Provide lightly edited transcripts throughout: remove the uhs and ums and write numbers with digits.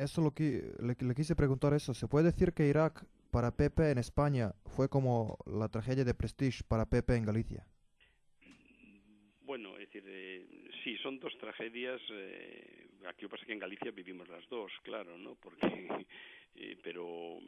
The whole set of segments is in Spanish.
Eso lo que le quise preguntar eso. ¿Se puede decir que Irak para Pepe en España fue como la tragedia de Prestige para Pepe en Galicia? Bueno, es decir, sí, son dos tragedias. Aquí lo que pasa es que en Galicia vivimos las dos, claro, ¿no? Porque, eh, pero,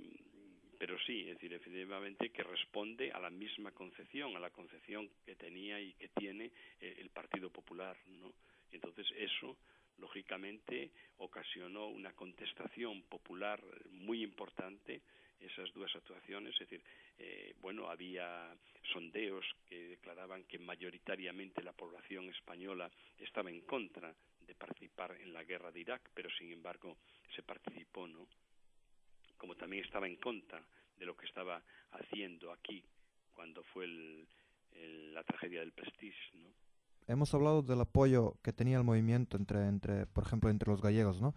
pero sí, es decir, efectivamente que responde a la misma concepción, a la concepción que tenía y que tiene el Partido Popular, ¿no? Entonces eso, lógicamente, ocasionó una contestación popular muy importante, esas dos actuaciones. Es decir, bueno, había sondeos que declaraban que mayoritariamente la población española estaba en contra de participar en la guerra de Irak, pero sin embargo se participó, ¿no? Como también estaba en contra de lo que estaba haciendo aquí cuando fue la tragedia del Prestige, ¿no? Hemos hablado del apoyo que tenía el movimiento por ejemplo, entre los gallegos, ¿no?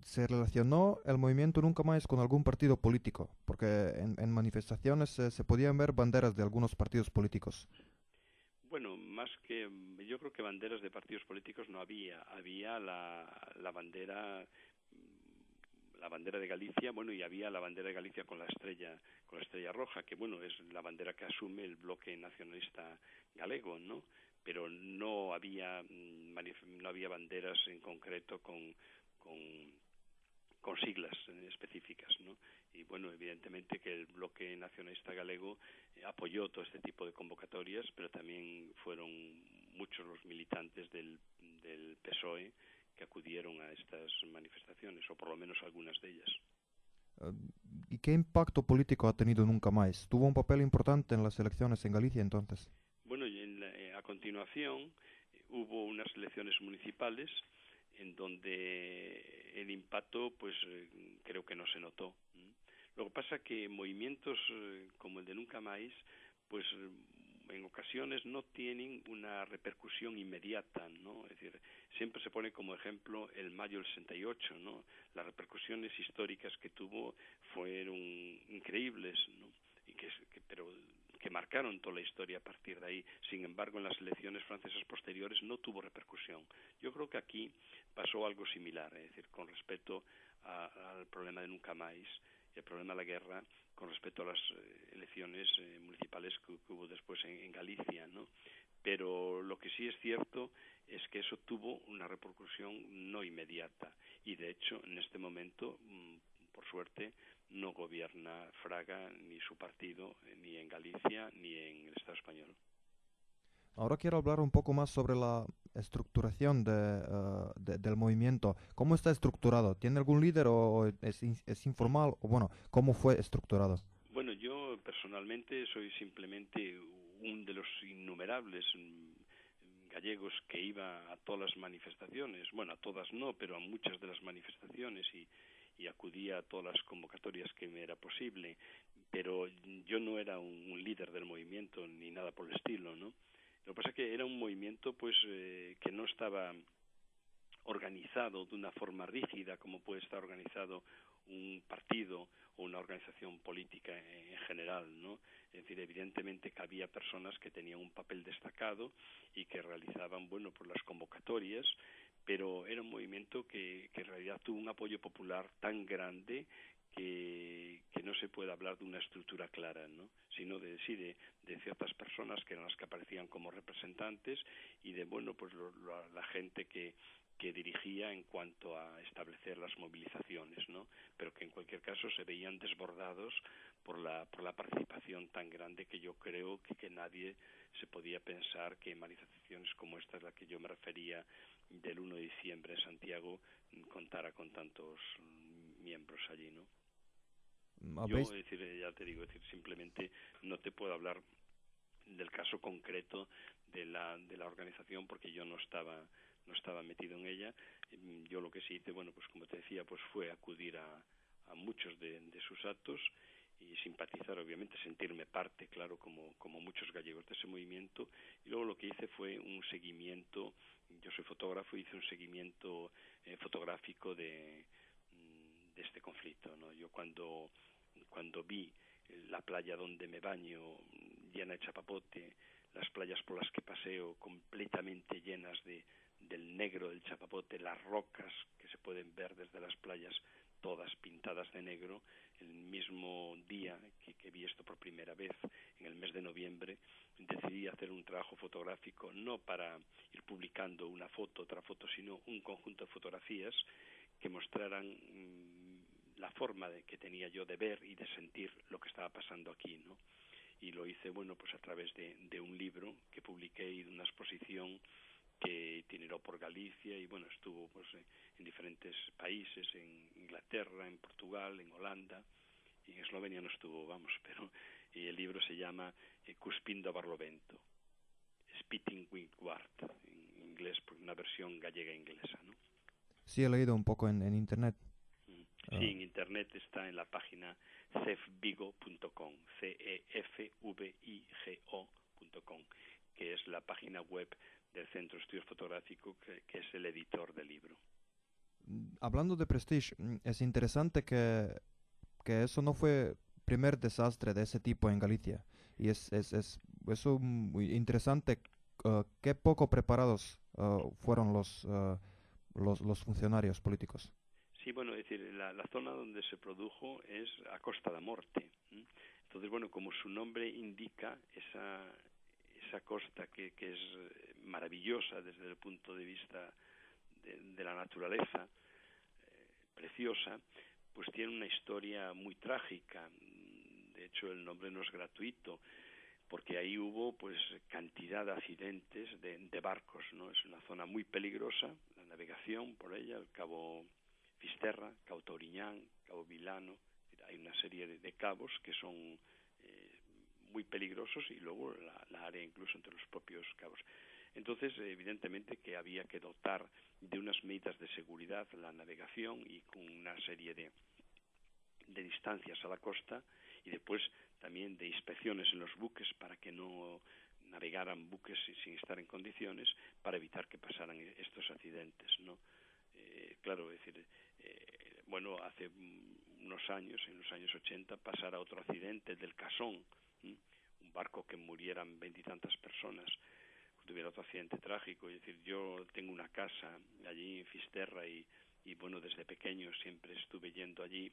¿Se relacionó el movimiento nunca más con algún partido político? Porque en manifestaciones se podían ver banderas de algunos partidos políticos. Bueno, más que, yo creo que banderas de partidos políticos no había, había la bandera de Galicia, bueno, y había la bandera de Galicia con la estrella roja, que bueno, es la bandera que asume el bloque nacionalista galego, ¿no? Pero no había no había banderas en concreto con con siglas específicas, ¿no? Y bueno, evidentemente que el bloque nacionalista galego apoyó todo este tipo de convocatorias, pero también fueron muchos los militantes del PSOE que acudieron a estas manifestaciones, o por lo menos algunas de ellas. Eh, ¿Y qué impacto político ha tenido nunca más? ¿Tuvo un papel importante en las elecciones en Galicia entonces? Bueno, y a continuación hubo unas elecciones municipales en donde el impacto, pues creo que no se notó. Lo que pasa que movimientos como el de Nunca Más, pues en ocasiones no tienen una repercusión inmediata, ¿no? Es decir, siempre se pone como ejemplo el mayo del 68, ¿no? Las repercusiones históricas que tuvo fueron increíbles, ¿no? Pero que marcaron toda la historia a partir de ahí. Sin embargo, en las elecciones francesas posteriores no tuvo repercusión. Yo creo que aquí pasó algo similar, es decir, con respecto al problema de Nunca Más y el problema de la guerra, con respecto a las elecciones municipales que hubo después en Galicia, ¿no? Pero lo que sí es cierto es que eso tuvo una repercusión no inmediata y de hecho en este momento, por suerte, no gobierna Fraga ni su partido ni en Galicia ni en el Estado español. Ahora quiero hablar un poco más sobre la estructuración del movimiento. ¿Cómo está estructurado? ¿Tiene algún líder o es informal? O bueno, ¿cómo fue estructurado? Bueno, yo personalmente soy simplemente un de los innumerables gallegos que iba a todas las manifestaciones, bueno, a todas no, pero a muchas de las manifestaciones y acudía a todas las convocatorias que me era posible, pero yo no era un líder del movimiento ni nada por el estilo, ¿no? Lo que pasa es que era un movimiento pues que no estaba organizado de una forma rígida como puede estar organizado un partido o una organización política en general, ¿no? Es decir, evidentemente que había personas que tenían un papel destacado y que realizaban, bueno, pues las convocatorias, pero era un movimiento que en realidad tuvo un apoyo popular tan grande que no se puede hablar de una estructura clara, ¿no? Sino de sí de ciertas personas que eran las que aparecían como representantes y de, bueno, pues la gente que dirigía en cuanto a establecer las movilizaciones, ¿no? Pero que en cualquier caso se veían desbordados por la participación tan grande que yo creo que nadie se podía pensar que manifestaciones como esta, es la que yo me refería del 1 de diciembre en Santiago, contara con tantos miembros allí, ¿no? Yo, ¿Habéis? es decir, ya te digo, es decir, simplemente no te puedo hablar del caso concreto de la organización porque yo no estaba metido en ella. Yo lo que sí hice, bueno, pues como te decía, pues fue acudir a muchos de sus actos y simpatizar, obviamente, sentirme parte, claro, como muchos gallegos de ese movimiento. Y luego lo que hice fue un seguimiento, yo soy fotógrafo, hice un seguimiento fotográfico de este conflicto, ¿no? Yo cuando vi la playa donde me baño llena de chapapote, las playas por las que paseo completamente llenas del negro del chapapote, las rocas que se pueden ver desde las playas de negro, el mismo día que vi esto por primera vez, en el mes de noviembre, decidí hacer un trabajo fotográfico, no para ir publicando una foto, otra foto, sino un conjunto de fotografías que mostraran la forma que tenía yo de ver y de sentir lo que estaba pasando aquí, ¿no? Y lo hice, bueno, pues a través de un libro que publiqué y de una exposición que itineró por Galicia y, bueno, estuvo pues en diferentes países, en Inglaterra, en Portugal, en Holanda, y en Eslovenia no estuvo, vamos, pero y el libro se llama Cuspindo a Barlovento, Spitting Windward, en inglés, pues una versión gallega inglesa, ¿no? Sí, he leído un poco en internet. Sí, en internet está en la página cefvigo.com, cefvigo.com, que es la página web del Centro de Estudio Fotográfico, que es el editor del libro. Hablando de Prestige, es interesante que eso no fue primer desastre de ese tipo en Galicia. Y es eso muy interesante, qué poco preparados fueron los funcionarios políticos. Sí, bueno, es decir, la zona donde se produjo es a Costa da Morte. Entonces, bueno, como su nombre indica, esa costa que es maravillosa desde el punto de vista de la naturaleza, preciosa, pues tiene una historia muy trágica. De hecho, el nombre no es gratuito, porque ahí hubo pues cantidad de accidentes de barcos, ¿no? Es una zona muy peligrosa, la navegación por ella, el Cabo Fisterra, Cabo Touriñán, Cabo Vilano, hay una serie de cabos que son muy peligrosos y luego la área incluso entre los propios cabos. Entonces, evidentemente que había que dotar de unas medidas de seguridad la navegación y con una serie de distancias a la costa y después también de inspecciones en los buques para que no navegaran buques sin estar en condiciones para evitar que pasaran estos accidentes, ¿no? Claro, es decir, bueno, hace unos años, en los años 80, pasara otro accidente del Casón, un barco que murieran 20 y tantas personas, tuviera otro accidente trágico. Es decir, yo tengo una casa allí en Fisterra y bueno, desde pequeño siempre estuve yendo allí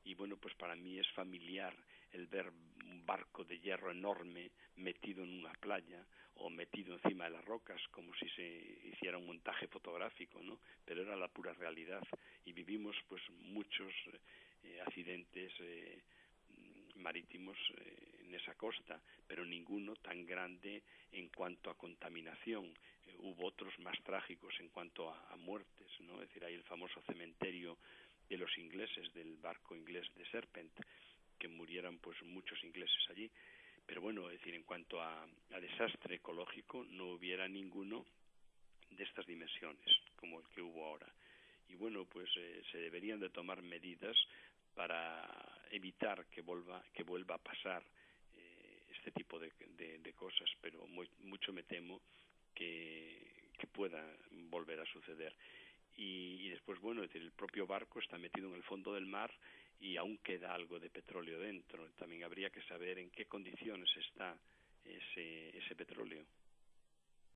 y bueno, pues para mí es familiar el ver un barco de hierro enorme metido en una playa o metido encima de las rocas como si se hiciera un montaje fotográfico, ¿no? Pero era la pura realidad y vivimos pues muchos accidentes marítimos en esa costa, pero ninguno tan grande en cuanto a contaminación. Hubo otros más trágicos en cuanto a muertes, ¿no? Es decir, hay el famoso cementerio de los ingleses, del barco inglés de Serpent, que murieran pues muchos ingleses allí. Pero bueno, es decir, en cuanto a desastre ecológico, no hubiera ninguno de estas dimensiones como el que hubo ahora. Y bueno, pues se deberían de tomar medidas para evitar que vuelva a pasar este tipo de cosas, pero mucho me temo que pueda volver a suceder. Y después, bueno, es decir, el propio barco está metido en el fondo del mar y aún queda algo de petróleo dentro. También habría que saber en qué condiciones está ese petróleo.